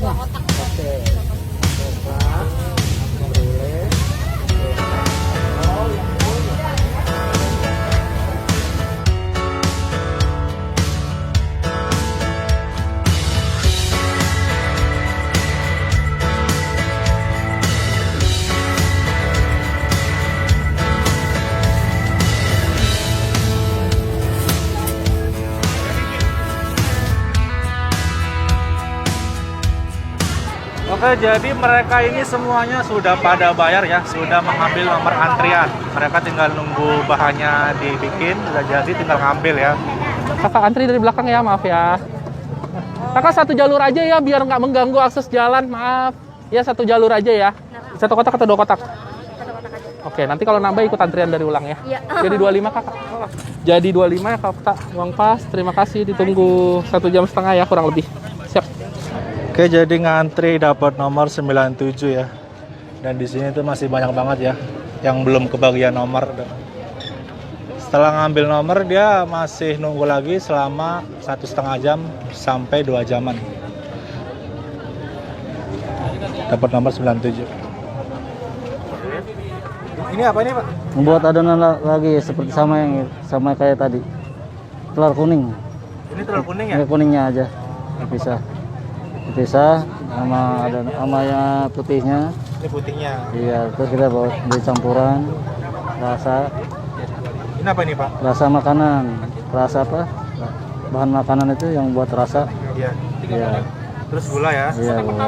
Oke. Coba. Brule. Oke, jadi mereka ini semuanya sudah pada bayar ya, sudah mengambil nomor antrian. Mereka tinggal nunggu bahannya dibikin, udah jadi tinggal ngambil ya. Kakak antri dari belakang ya, maaf ya. Kakak satu jalur aja ya, biar nggak mengganggu akses jalan, maaf. Ya satu jalur aja ya. Satu kotak atau dua kotak? Oke, nanti kalau nambah ikut antrian dari ulang ya. Iya. Jadi 25 kakak. Jadi 25 ya kakak, uang pas. Terima kasih, ditunggu 1,5 jam ya kurang lebih. Siap. Oke, jadi ngantri dapat nomor 97 ya. Dan di sini tuh masih banyak banget ya yang belum kebagian nomor. Setelah ngambil nomor dia masih nunggu lagi selama 1,5 jam sampai 2 jaman. Dapat nomor 97. Ini apa ini, Pak? Membuat adonan lagi seperti sama kayak tadi. Telur kuning. Ini telur kuning ya? Ini kuningnya aja. Dipisah sama yang putihnya. Ini putihnya. Iya, terus kita bawa beli campuran rasa. Ini apa ini, Pak? Rasa makanan. Rasa apa? Bahan makanan itu yang buat rasa. Iya. Iya. Terus gula ya? Iya, gula.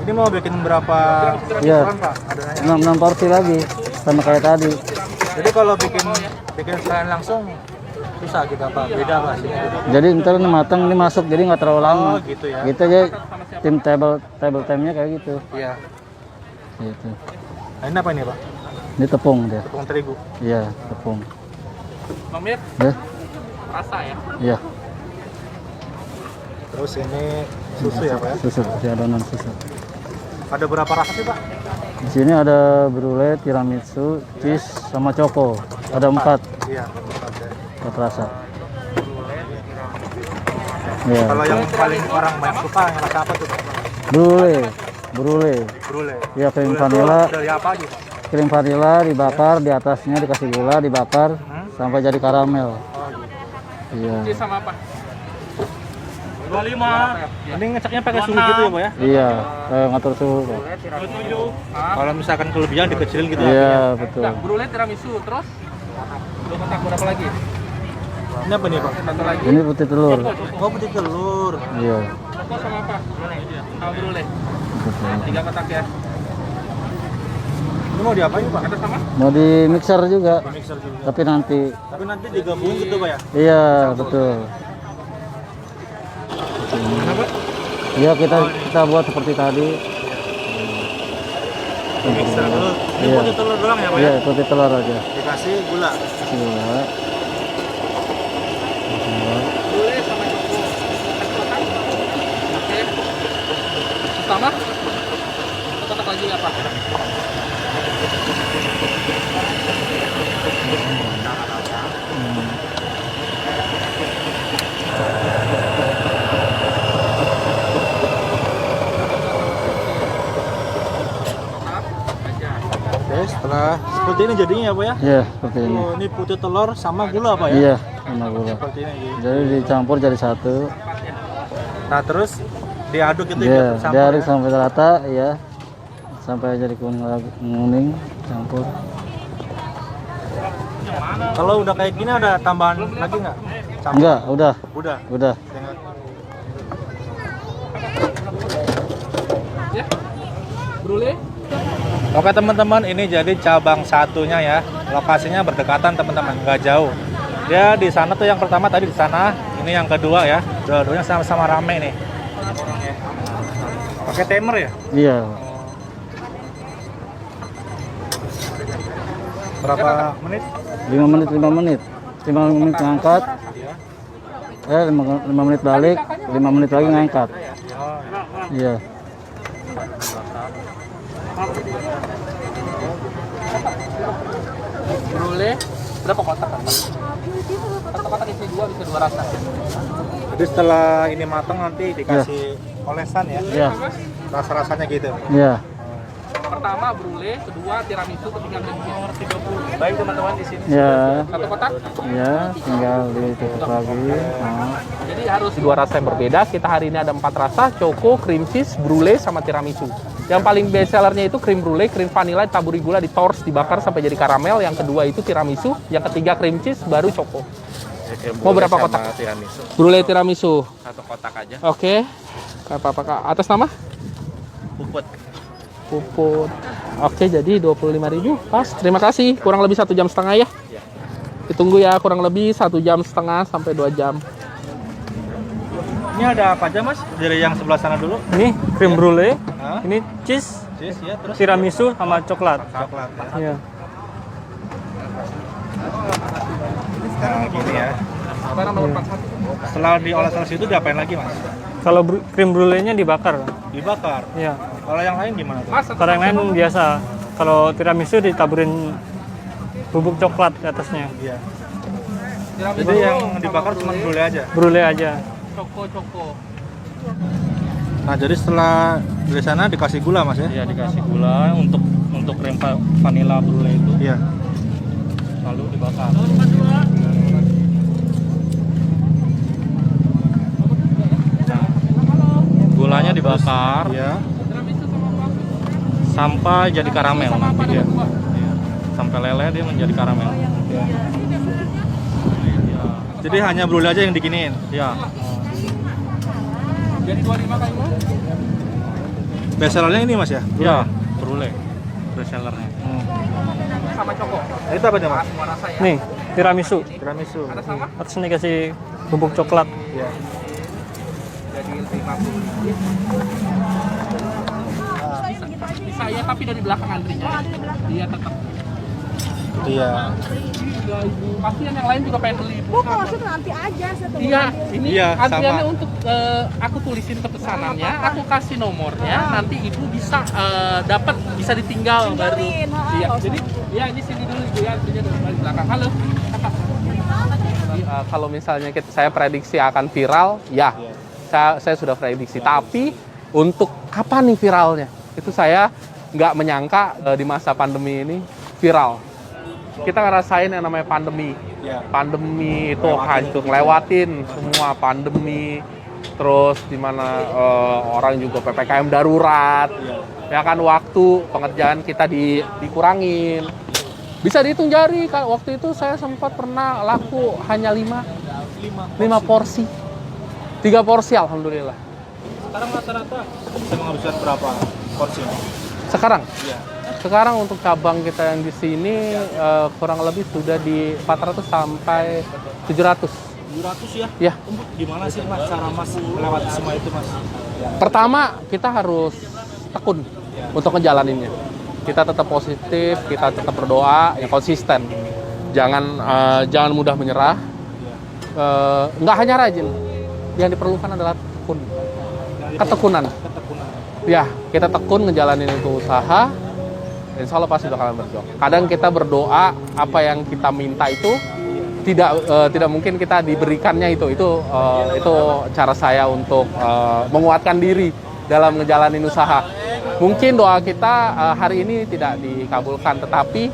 Ini mau bikin berapa Iya. ukuran, Pak? Adonannya? 6 porsi lagi sama kayak tadi. Jadi kalau bikin sekalian langsung susah gitu apa? Beda Pak sih? Jadi ntar ini matang, ini masuk jadi nggak terlalu lama. Oh, gitu ya. Gitu aja table time-nya kayak gitu. Iya. Gitu. Nah, ini apa ini, Pak? Ini tepung dia. Tepung terigu. Iya, tepung. Bang Mir, Ya, rasa ya. iya. Terus ini susu ya, Pak ya? Susu, si adonan susu. Ada berapa rasa sih, Pak? Di sini ada brulee, tiramisu, cheese, sama choco. Ada 4 Iya. rasa. Iya. Kalau yang paling orang banyak suka yang rasa apa tuh, Pak? Brulee. Brule. Iya, krim Brule vanilla. itu dari apa gitu? Krim vanilla dibakar, di atasnya dikasih gula, dibakar sampai jadi karamel. Iya. Ini sama apa? 25. Ini ngeceknya pakai suhu gitu ya, Pak ya? Iya, ngatur suhu. Pak. 27. Kalau misalkan kelebihan dikecilin gitu Iya, betul. Nah, brule tiramisu terus dua kotak berapa lagi? Ini apa nih, Pak? Satu lagi. Ini putih telur. Oh, putih telur. Iya. Choco sama apa? Sama brule. Betul. 3 kotak ya. Ini mau diapain, Pak? Ada sama? Mau di mixer juga, Di mixer juga. tapi nanti. Tapi nanti digabungin gitu, Pak ya? Iya, betul. Kenapa? Iya, kita buat seperti tadi. Di mixer dulu. Ini Iya. putih telur doang ya, Pak ya? Iya, putih telur aja. Dikasih gula. Gula. Brule sama choco. Satu kotak. Oke. Sama? Satu kotak lagi apa? Oke, setelah seperti ini jadinya ya, Pak ya? Iya, seperti ini. Oh, ini putih telur sama gula, Pak ya? Iya, sama gula. Seperti ini. Gitu. Jadi dicampur jadi satu. Nah, terus diaduk gitu Iya, campur diaduk ya? sampai rata, ya. Sampai jadi kuning, campur. Kalau udah kayak gini ada tambahan lagi nggak? Campur? Enggak, udah. Udah. Ya. Brule. Oke teman-teman, ini jadi cabang satunya ya. Lokasinya berdekatan teman-teman, nggak jauh. Dia di sana tuh yang pertama tadi di sana, ini yang kedua ya. Dua-duanya sama-sama rame nih. Pakai timer ya? Iya. Berapa menit? 5 menit. 5 menit ngangkat. 5 menit balik, 5 menit lagi ngangkat. Iya. Brule berapa kotak? Satu kotak isi 2 bisa 2 rasa. Jadi setelah ini matang nanti dikasih Olesan ya? Iya. Rasa-rasanya gitu. Iya. Pertama brulee, kedua tiramisu, ketiga cream cheese. Nomor 30. Baik teman-teman di sini. Iya. Satu kotak. Iya, tinggal ditutup lagi. Nah. Jadi harus dua rasa yang berbeda. Kita hari ini ada 4 rasa, choco, cream cheese, brulee, sama tiramisu. Yang paling best sellernya itu cream brulee, cream vanilla, ditaburi gula, ditors, dibakar sampai jadi karamel. Yang kedua itu tiramisu, yang ketiga cream cheese, baru choco. Mau berapa kotak? Tiramisu. Brulee tiramisu. Satu kotak aja. Oke. Apa-apa Kak? Atas nama? Puput. Puput. Oke, jadi 25.000. Pas. Terima kasih. Kurang lebih 1,5 jam ya. Ditunggu ya, kurang lebih 1,5 jam sampai 2 jam. Ini ada apa aja Mas? Dari yang sebelah sana dulu. Ini cream brulee, Hah? ini cheese, Cheese ya, terus tiramisu sama coklat. coklat. Iya. Nah, gini ya. Sekarang nomor 41. Setelah dioles-oles itu diapain lagi Mas? Kalau cream brulee-nya dibakar. Dibakar. Iya. Kalau yang lain gimana tuh? Mas, Kalau yang lain biasa. Kalau tiramisu ditaburin bubuk coklat di atasnya. Iya. tiramisu, Jadi yang dibakar cuma brulee aja. Brulee aja. Choco. Nah, jadi setelah dari sana dikasih gula Mas ya? Iya, dikasih gula untuk krim vanilla brulee itu Iya. lalu dibakar. Gulanya dibakar Iya. sampai jadi karamel nanti dia. Iya. Sampai leleh dia menjadi karamel. Iya. Iya. Jadi hanya brulee aja yang dikiniin. Iya. Jadi 25 kali mau? Best sellernya ini Mas ya? Iya, brulee. Best sellernya. Sama choco. Nah, itu apa nih Mas? Semua rasa ya. Nih, tiramisu. Tiramisu. Ada sama? Atas ini kasih bubuk coklat. Iya. Jadi 50. Bisa ya, tapi dari belakang antrinya. Iya tetap. Iya. Iya, Ibu. Pastian yang lain juga pengen beli. Ibu. Oh, maksudnya nanti aja saya tunggu Iya, nanti. ini Iya, antriannya sama. untuk aku tulisin ke pesanannya, aku kasih nomornya, nanti ibu bisa dapat, bisa ditinggal baru. Tinggalin, ha, Iya, nggak usah. jadi ya di sini dulu ibu ya, antrinya dari belakang. Halo, kakak. Jadi, kalau misalnya saya prediksi akan viral, ya, saya sudah prediksi. Tapi untuk kapan nih viralnya? Itu saya nggak menyangka di masa pandemi ini viral. Kita ngerasain yang namanya pandemi. Iya. Pandemi itu hancur, lewatin semua pandemi. Terus dimana orang juga PPKM darurat. Ya kan, waktu pengerjaan kita dikurangin. Bisa dihitung jari kan, waktu itu saya sempat pernah laku hanya 5 porsi. 3 porsi alhamdulillah. Sekarang rata-rata bisa menghabiskan berapa porsi? Sekarang Iya. Sekarang untuk cabang kita yang di sini kurang lebih sudah di 400 sampai 700. 700 ya? Ya. Gimana sih Mas cara Mas melewati semua itu Mas? Pertama, kita harus tekun untuk ngejalaninnya. Kita tetap positif, kita tetap berdoa, yang konsisten. Jangan mudah menyerah. Nggak hanya rajin, yang diperlukan adalah ketekunan. Ya, kita tekun ngejalanin itu usaha. Insya Allah pasti bakalan berjuang. Kadang kita berdoa apa yang kita minta itu tidak mungkin kita diberikannya itu cara saya untuk menguatkan diri dalam ngejalanin usaha. Mungkin doa kita hari ini tidak dikabulkan, tetapi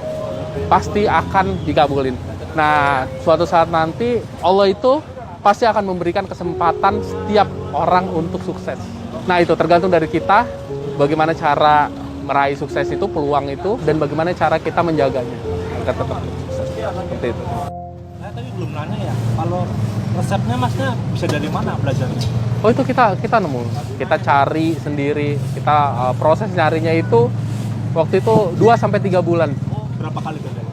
pasti akan dikabulin. Nah, suatu saat nanti Allah itu pasti akan memberikan kesempatan setiap orang untuk sukses. Nah, itu tergantung dari kita bagaimana cara meraih sukses itu, peluang itu, dan bagaimana cara kita menjaganya agar tetap sukses. Seperti itu. Nah, tadi belum nanya ya, kalau resepnya Masnya bisa dari mana belajarnya? Oh, itu kita nemu, kita cari sendiri, kita proses nyarinya itu waktu itu 2-3 bulan. Oh, berapa kali gagal?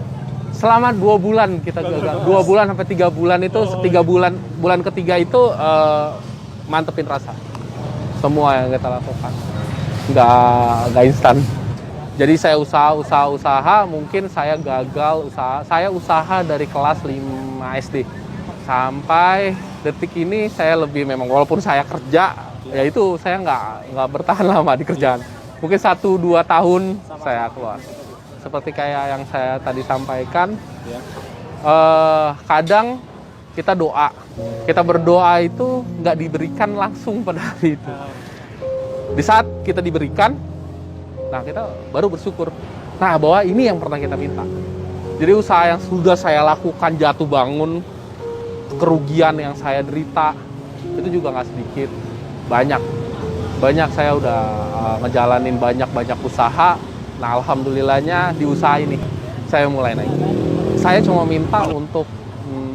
Selama 2 bulan kita gagal. 2 bulan sampai 3 bulan itu, 3 bulan ketiga itu mantepin rasa. Semua yang kita lakukan. Nggak instan. Jadi saya usaha, mungkin saya gagal usaha. Saya usaha dari kelas 5 SD sampai detik ini saya lebih, memang walaupun saya kerja, ya itu saya nggak bertahan lama di kerjaan. Mungkin 1-2 tahun saya keluar. Seperti kayak yang saya tadi sampaikan, kadang kita berdoa itu nggak diberikan langsung pada hari itu. Di saat kita diberikan, nah kita baru bersyukur. Nah, bahwa ini yang pernah kita minta. Jadi usaha yang sudah saya lakukan, jatuh bangun, kerugian yang saya derita, itu juga nggak sedikit. Banyak saya udah ngejalanin banyak usaha. Nah, alhamdulillahnya di usaha ini saya mulai naik. Saya cuma minta untuk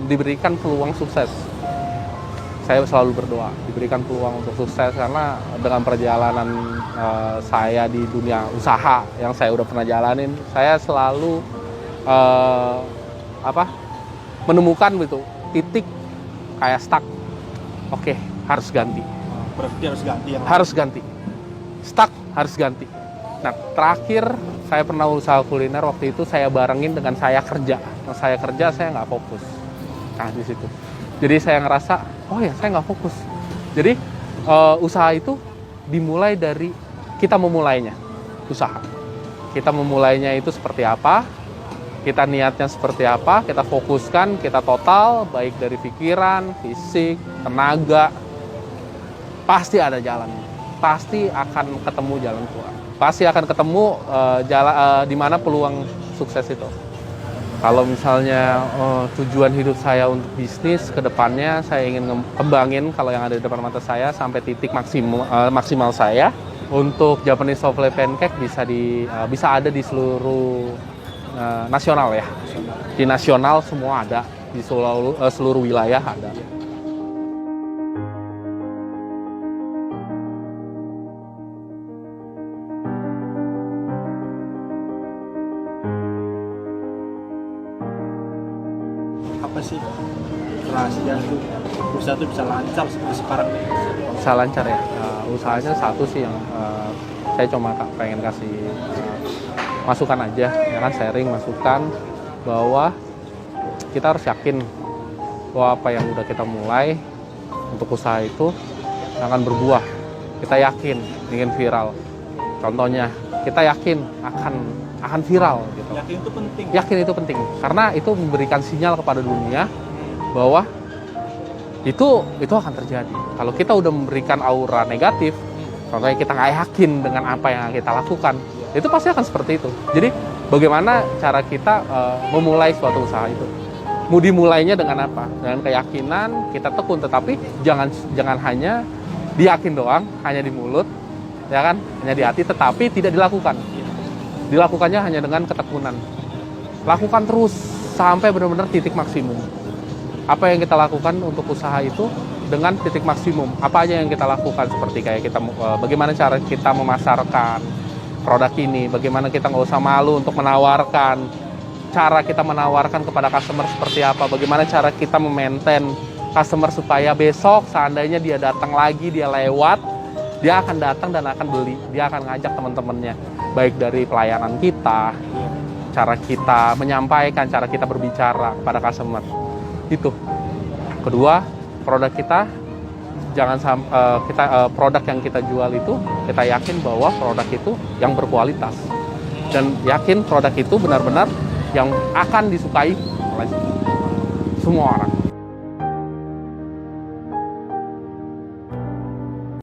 diberikan peluang sukses. Saya selalu berdoa diberikan peluang untuk sukses, karena dengan perjalanan saya di dunia usaha yang saya udah pernah jalanin, saya selalu menemukan gitu titik kayak stuck. Oke, harus ganti. Berarti harus ganti yang Harus ganti. Stuck, harus ganti. Nah, terakhir saya pernah usaha kuliner, waktu itu saya barengin dengan saya kerja. Nah, saya kerja, saya nggak fokus. Nah, di situ. Jadi saya ngerasa, oh ya, saya nggak fokus. Jadi usaha itu dimulai dari kita memulainya, usaha. Kita memulainya itu seperti apa, kita niatnya seperti apa, kita fokuskan, kita total, baik dari pikiran, fisik, tenaga, pasti ada jalan. Pasti akan ketemu jalan keluar. Pasti akan ketemu jalan di mana peluang sukses itu. Kalau misalnya tujuan hidup saya untuk bisnis ke depannya, saya ingin kembangin kalau yang ada di depan mata saya sampai titik maksimal saya. Untuk Japanese Souffle Pancake bisa ada di seluruh nasional ya. Di nasional semua ada, di seluruh wilayah ada. apa sih rahasia usaha itu bisa lancar seperti sekarang nih? Bisa lancar ya. Usahanya satu sih yang saya cuma pengen kasih masukan aja, ya kan, sharing masukan bahwa kita harus yakin bahwa apa yang udah kita mulai untuk usaha itu akan berbuah. Kita yakin ingin viral. Contohnya, kita yakin akan viral gitu. Yakin itu penting. Yakin itu penting karena itu memberikan sinyal kepada dunia bahwa itu akan terjadi. Kalau kita udah memberikan aura negatif, contohnya kita nggak yakin dengan apa yang kita lakukan, itu pasti akan seperti itu. Jadi bagaimana cara kita memulai suatu usaha itu? Mau dimulainya dengan apa? Dengan keyakinan, kita tekun, tetapi jangan hanya diyakin doang, hanya di mulut, ya kan? Hanya di hati, tetapi tidak dilakukan. Dilakukannya hanya dengan ketekunan. Lakukan terus sampai benar-benar titik maksimum. Apa yang kita lakukan untuk usaha itu dengan titik maksimum. Apa aja yang kita lakukan, seperti kayak kita bagaimana cara kita memasarkan produk ini, bagaimana kita nggak usah malu untuk menawarkan, cara kita menawarkan kepada customer seperti apa, bagaimana cara kita memaintain customer supaya besok seandainya dia datang lagi, dia lewat, dia akan datang dan akan beli, dia akan ngajak teman-temannya, baik dari pelayanan kita, cara kita menyampaikan, cara kita berbicara kepada customer. Itu. Kedua, produk kita produk yang kita jual itu kita yakin bahwa produk itu yang berkualitas dan yakin produk itu benar-benar yang akan disukai oleh semua orang.